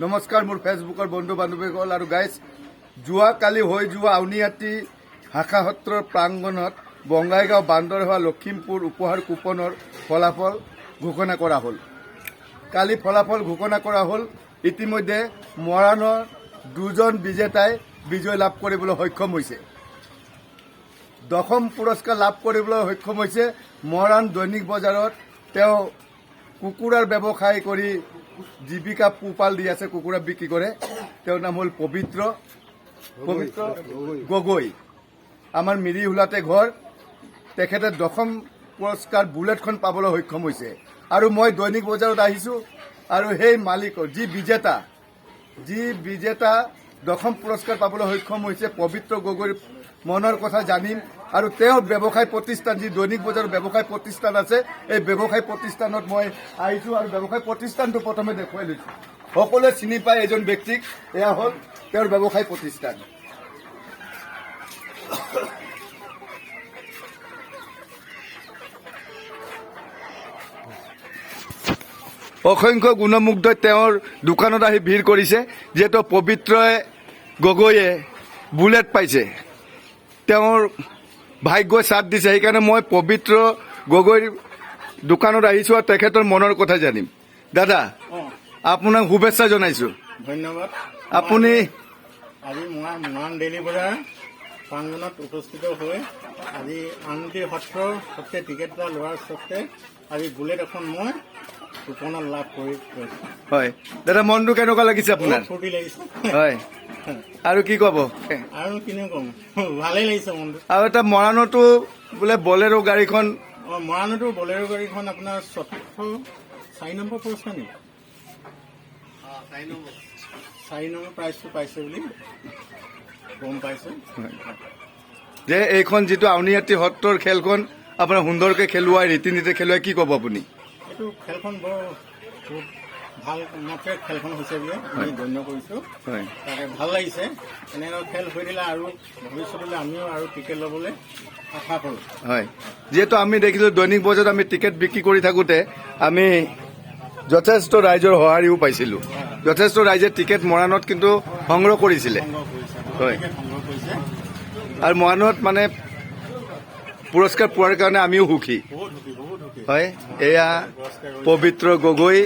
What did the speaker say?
নমস্কাৰ মোৰ ফেচবুকৰ বন্ধু বান্ধৱীসকল আৰু গাইজ যোৱাকালি হৈ যোৱা আউনীআটী শাখা সত্ৰৰ প্ৰাংগণত বঙাইগাঁও বান্দৰ হোৱা লখিমপুৰ উপহাৰ কুপনৰ ফলাফল ঘোষণা কৰা হ'ল। কালি ফলাফল ঘোষণা কৰা হ'ল। ইতিমধ্যে মৰাণৰ দুজন বিজেতাই বিজয় লাভ কৰিবলৈ সক্ষম হৈছে। দশম পুৰস্কাৰ লাভ কৰিবলৈ সক্ষম হৈছে। মৰাণ দৈনিক বজাৰত তেওঁ কুকুৰাৰ ব্যৱসায় কৰি জীৱিকা পোহপাল দি আছে, কুকুৰা বিক্ৰী কৰে। তেওঁৰ নাম হ'ল পবিত্ৰ গগৈ। আমাৰ মিৰিহোলাতে ঘৰ। তেখেতে দশম পুৰস্কাৰ বুলেটখন পাবলৈ সক্ষম হৈছে। আৰু মই দৈনিক বজাৰত আহিছোঁ আৰু সেই মালিকৰ যি বিজেতা দশম পুৰস্কাৰ পাবলৈ সক্ষম হৈছে পবিত্ৰ গগৈৰ মনৰ কথা জানিম। আৰু তেওঁৰ ব্যৱসায় প্ৰতিষ্ঠান, যি দৈনিক বজাৰৰ ব্যৱসায় প্ৰতিষ্ঠান আছে, এই ব্যৱসায় প্ৰতিষ্ঠানত মই আহিছোঁ আৰু ব্যৱসায় প্ৰতিষ্ঠানটো প্ৰথমে দেখুৱাই লৈছোঁ। সকলোৱে চিনি পায় এজন ব্যক্তিক। এয়া হ'ল তেওঁৰ ব্যৱসায় প্ৰতিষ্ঠান। অসংখ্য গুণমুগ্ধই তেওঁৰ দোকানত আহি ভিৰ কৰিছে, যিহেতু পবিত্ৰ গগৈয়ে বুলেট পাইছে। তেওঁৰ ভাগ্যই সাথ দিছে। সেইকাৰণে মই পবিত্ৰ গগৈৰ দোকানত আহিছোঁ আৰু তেখেতৰ মনৰ কথা জানিম। দাদা, আপোনাক শুভেচ্ছা জনাইছোঁ। ধন্যবাদ। আপুনি আজি মই মৰাণ ডেইলি বজাৰ প্ৰাংগণত উপস্থিত হৈ আজি আউনীআটী সত্ৰৰ সত্ৰে টিকেট এটা লোৱাৰ স্বত্তে আজি বুলেট এখন মই কুপনত লাভ কৰি গৈছোঁ। হয় দাদা, মনটো কেনেকুৱা লাগিছে আপোনাৰ? ফূৰ্তি লাগিছে। হয়, আৰু কি ক'ব? আৰু কিনো ক'ম, ভালেই লাগিছে মনটো। আৰু এটা মৰাণতো বোলে বলেৰো গাড়ীখন, মৰাণতো বলেৰো গাড়ীখন আপোনাৰ 4 নম্বৰ পুৰস্কাৰ নেকি? 4 নম্বৰ প্ৰাইজটো পাইছে বুলি গম পাইছোঁ। যে এইখন যিটো আউনীআটী সত্ৰৰ খেলখন আপোনাৰ সুন্দৰকৈ খেলুৱাই, ৰীতি নীতি খেলুৱাই, কি ক'ব আপুনি? এইটো খেলখন বৰ বহুত ভাল মাত্ৰাত খেলখন হৈছে বুলি আমি গণ্য কৰিছোঁ। হয়, তাকে ভাল লাগিছে। এনেকুৱা খেল হৈ দিলে আৰু ভৱিষ্যতলৈ আমিও আৰু টিকেট ল'বলৈ আশা কৰোঁ। হয়, যিহেতু আমি দেখিছোঁ দৈনিক বজাৰত আমি টিকেট বিক্ৰী কৰি থাকোঁতে আমি যথেষ্ট ৰাইজৰ সঁহাৰিও পাইছিলোঁ। যথেষ্ট ৰাইজে টিকেট মৰাণত কিন্তু সংগ্ৰহ কৰিছিলে। সংগ্ৰহ কৰিছে, হয়। সংগ্ৰহ কৰিছে। আৰু মৰাণত মানে পুৰস্কাৰ পোৱাৰ কাৰণে আমিও সুখী। বহুত সুখী, বহুত সুখী। হয়, এয়া পবিত্ৰ গগৈ।